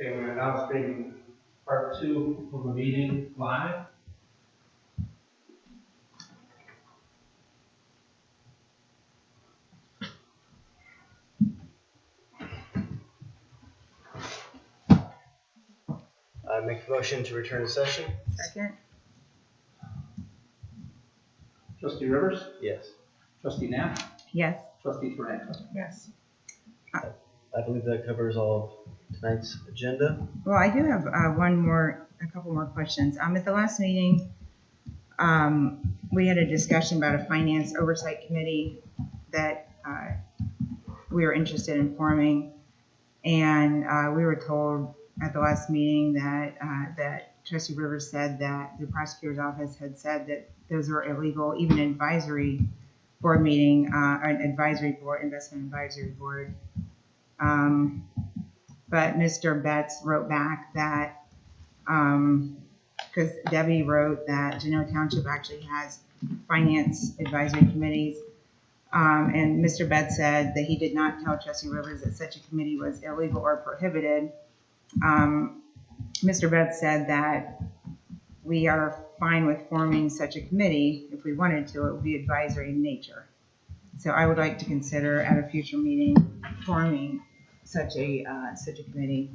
Okay, we're now streaming part 2 of the meeting live. I make a motion to return to session? Second? Trustee Rivers, Yes. Trustee Knapp, Yes. Trustee Toranto. Yes. I believe that covers all of tonight's agenda. Well, I do have a couple more questions. At the last meeting, we had a discussion about a finance oversight committee that we were interested in forming. And we were told at the last meeting that Trustee Rivers said that the prosecutor's office had said that those were illegal, even an advisory board meeting, an advisory board, investment advisory board. But Mr. Betts wrote back that, because Debbie wrote that Genoa Township actually has finance advisory committees. And Mr. Betts said that he did not tell Trustee Rivers that such a committee was illegal or prohibited. Mr. Betts said that we are fine with forming such a committee. If we wanted to, it would be advisory in nature. So I would like to consider at a future meeting forming such a committee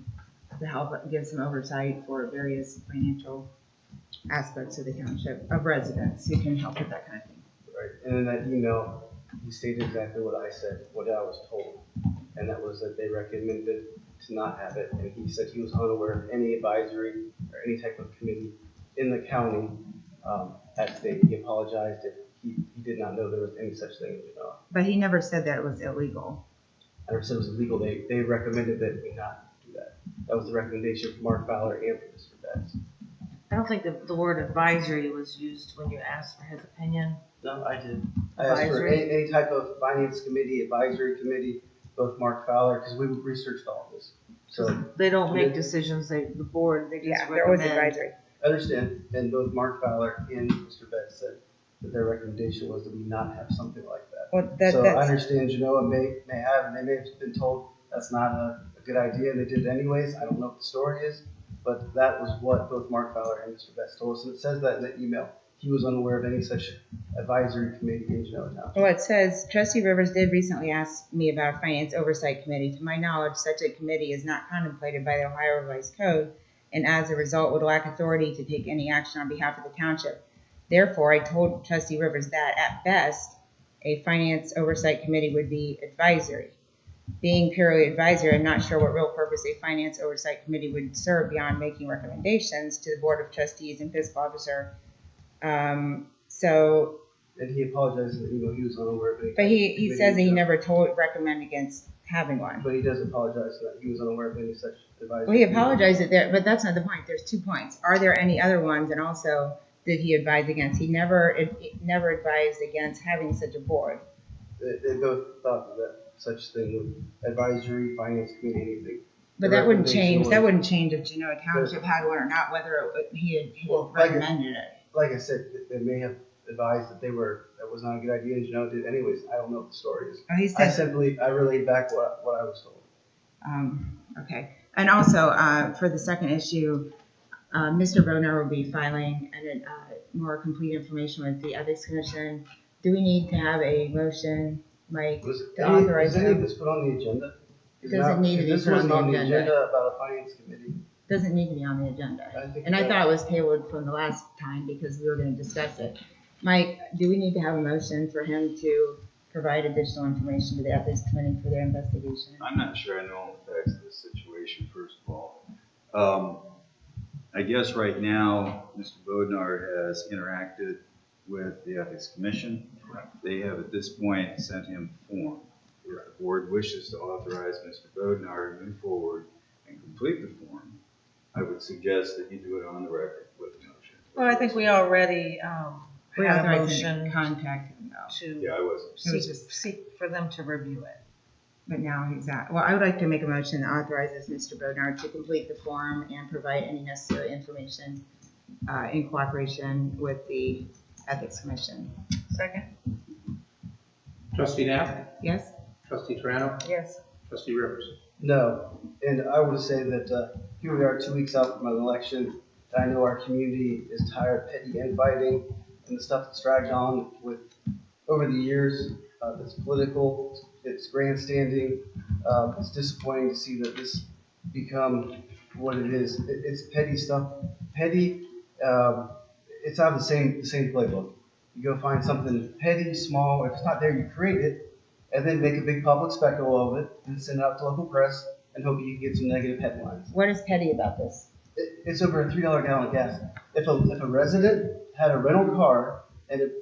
to help give some oversight for various financial aspects of the township, of residents who can help with that kind of thing. Right. And in that email, he stated exactly what I said, what I was told. And that was that they recommended to not have it. And he said he was unaware of any advisory or any type of committee in the county at state. He apologized if he did not know there was any such thing. But he never said that it was illegal. I never said it was illegal. They recommended that we not do that. That was the recommendation from Mark Fowler and from Mr. Betts. I don't think the word advisory was used when you asked for his opinion. No, I did. I asked for any type of finance committee, advisory committee, both Mark Fowler, because we researched all of this. So They don't make decisions, the board, they just Yeah, recommend. there was advisory. I understand, and both Mark Fowler and Mr. Betts said that their recommendation was that we not have something like that. Well, So I understand Genoa may have, and they may have been told that's not a good idea, and they did it anyways. I don't know what the story is, but that was what both Mark Fowler and Mr. Betts told us, and it says that in the email. He was unaware of any such advisory committee in Genoa Township. Well, it says, Trustee Rivers did recently ask me about a finance oversight committee. To my knowledge, such a committee is not contemplated by the Ohio Revised Code, and as a result would lack authority to take any action on behalf of the township. Therefore, I told Trustee Rivers that, at best, a finance oversight committee would be advisory. Being purely advisory, I'm not sure what real purpose a finance oversight committee would serve beyond making recommendations to the Board of Trustees and fiscal officer. So, And he apologized in the email. He was unaware of any. but he says that he never recommend against having one. But he does apologize that he was unaware of any such advisory. Well, he apologized that there, but that's not the point. There's 2 points. Are there any other ones? And also, did he advise against? He never advised against having such a board. They both thought that such thing would advisory, finance committee, anything. But The that wouldn't change. recommendation That wouldn't change if Genoa Township had one or not. Whether he had Well, recommended it. Like I said, they may have advised that that was not a good idea, and Genoa did anyways. I don't know what the story is. Oh, he I said. relayed back what I was told. Okay. And also, for the second issue, Mr. Broner will be filing more complete information with the Ethics Commission. Do we need to have a motion, Mike, Was to authorize any of him? this put on the agenda? Doesn't need to be This put on wasn't the on the agenda. agenda about a finance committee. Doesn't need to be on the agenda. think And I it thought it was tabled from the last time because we were going to discuss it. Mike, do we need to have a motion for him to provide additional information to the Ethics Committee for their investigation? I'm not sure I know all the facts of this situation, first of all. I guess right now, Mr. Bodnar has interacted with the Ethics Commission. They have at this point sent him a form. If the board wishes to authorize Mr. Bodnar to move forward and complete the form, I would suggest that you do it on the record with the motion. Well, I think we already We had a authorized him to motion contact him though. to Yeah, I wasn't. It was just, seek for them to review it. but now he's at, well, I would like to make a motion that authorizes Mr. Bodnar to complete the form and provide any necessary information in cooperation with the Ethics Commission. Second? Trustee Knapp, Yes? Trustee Toranto, Yes. Trustee Rivers. No, and I would say that here we are 2 weeks out from an election. I know our community is tired of petty infighting and the stuff that's dragged on with over the years. It's political, it's grandstanding. It's disappointing to see that this become what it is. It's petty stuff. Petty. It's out of the same playbook. You go find something petty, small. If it's not there, you create it, and then make a big public spectacle of it, and send it out to local press, and hope you can get some negative headlines. What is petty about this? It's over a $3 gallon of gas. If a resident had a rental car and it,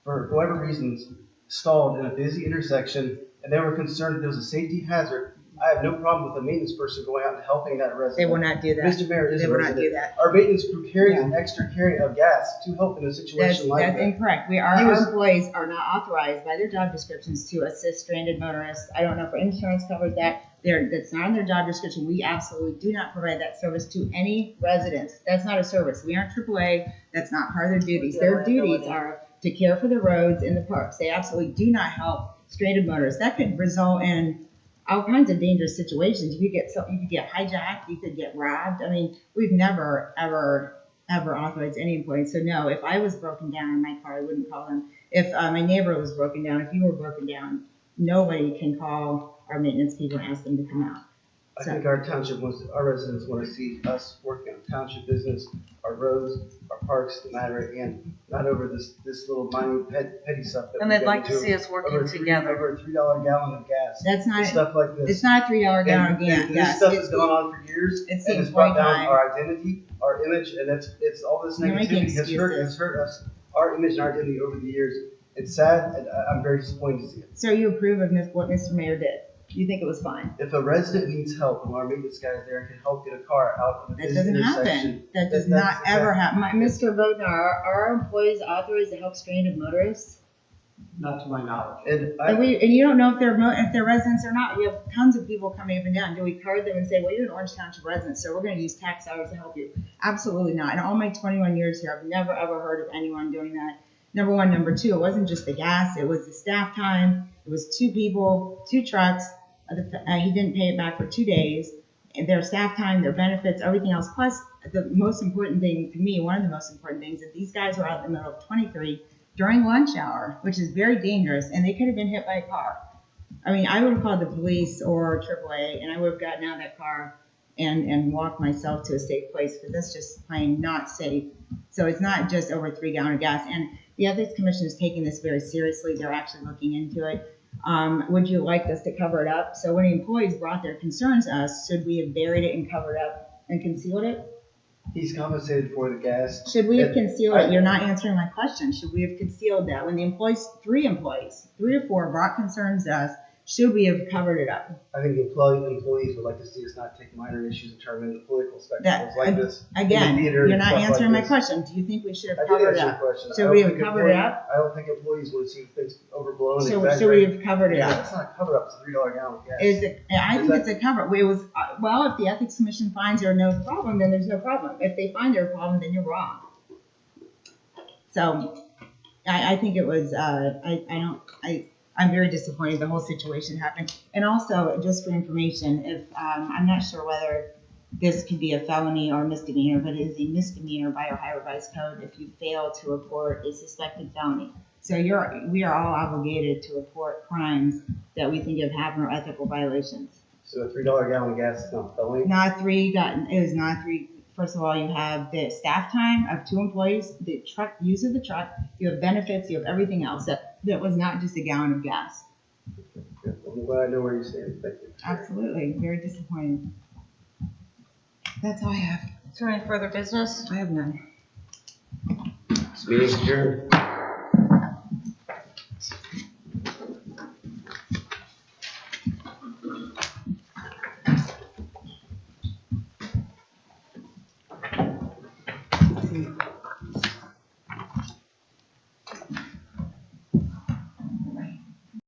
for whatever reasons, stalled in a busy intersection, and they were concerned that there was a safety hazard, I have no problem with a maintenance person going out and helping that resident. They will not do that. Mr. Mayor is They a will not do resident. that. Our maintenance crew carries No. an extra carry of gas to help in a situation like That's that. incorrect. He Our was- employees are not authorized by their job descriptions to assist stranded motorists. I don't know if insurance covers that. That's not in their job description. We absolutely do not provide that service to any residents. That's not a service. We aren't AAA. That's not part of their duties. Their duties are to care for the roads and the parks. They absolutely do not help stranded motorists. That could result in all kinds of dangerous situations. You could get hijacked. You could get robbed. I mean, we've never, ever authorized any employee. So no, if I was broken down in my car, I wouldn't call them. If my neighbor was broken down, if you were broken down, nobody can call our maintenance people and ask them to come out. I think our residents want to see us working on township business, our roads, our parks, the matter at hand, not over this little minute petty stuff that And we they'd get like to into. see us working Over together. a $3 gallon of gas. That's not, Stuff like this. it's not a $3 gallon of And this gas. stuff has gone on for years, It and seems it's brought quite down high. our identity, our image, and it's all this You're making negativity has excuses. hurt us, our image and our identity over the years. It's sad, and I'm very disappointed to see it. So you approve of what Mr. Mayor did? You think it was fine? If a resident needs help, and our maintenance guys there can help get a car out of a That busy doesn't intersection. happen. That does That's not ever happen. Mr. Bodnar, are our employees authorized to help stranded motorists? Not to my knowledge. And And you don't know if they're residents or not. We have tons of people coming up and down. Do we card them and say, well, you're an Orange Township resident, so we're gonna use tax dollars to help you? Absolutely not. In all my 21 years here, I've never ever heard of anyone doing that. Number one. Number two, it wasn't just the gas, it was the staff time. It was 2 people, 2 trucks. He didn't pay it back for 2 days. And their staff time, their benefits, everything else. Plus, the most important thing to me, one of the most important things, is these guys were out in the middle of 23 during lunch hour, which is very dangerous, and they could have been hit by a car. I mean, I would have called the police or AAA, and I would have gotten out of that car and walked myself to a safe place, because that's just plain not safe. So it's not just over 3 gallons of gas. And the Ethics Commission is taking this very seriously. They're actually looking into it. Would you like us to cover it up? So when the employees brought their concerns to us, should we have buried it and covered up and concealed it? he's compensated for the gas. Should we have And concealed it? You're not answering my question. Should we have concealed that? When the employees, 3 or 4 brought concerns to us, should we have covered it up? I think employees would like to see us not take minor issues and turn them into political spectacles like this. Again, In the theater you're and not stuff answering like my this. question. Do you think we should I have did covered it answer your up? question. Should I we don't have think covered it employees- up? I don't think employees want to see things overblown and Should we exaggerated. have covered it Yeah, up? that's not a cover up, it's a $3 gallon of gas. I think it's a cover. It was, well, if the Ethics Commission finds there's no problem, then there's no problem. If they find there's a problem, then you're wrong. So, I think it was, I'm very disappointed the whole situation happened. And also, just for information, if, I'm not sure whether this could be a felony or misdemeanor, but it is a misdemeanor by Ohio Revised Code if you fail to report a suspected felony. So we are all obligated to report crimes that we think have happened or ethical violations. So a $3 gallon of gas is not a felony? It was not 3. First of all, you have the staff time of 2 employees, the truck, use of the truck, you have benefits, you have everything else. That was not just a gallon of gas. Good. Well, I'm glad I know where you stand. Thank you. Absolutely, very disappointed. That's all I have. Is there any further business? I have none. This meeting's adjourned.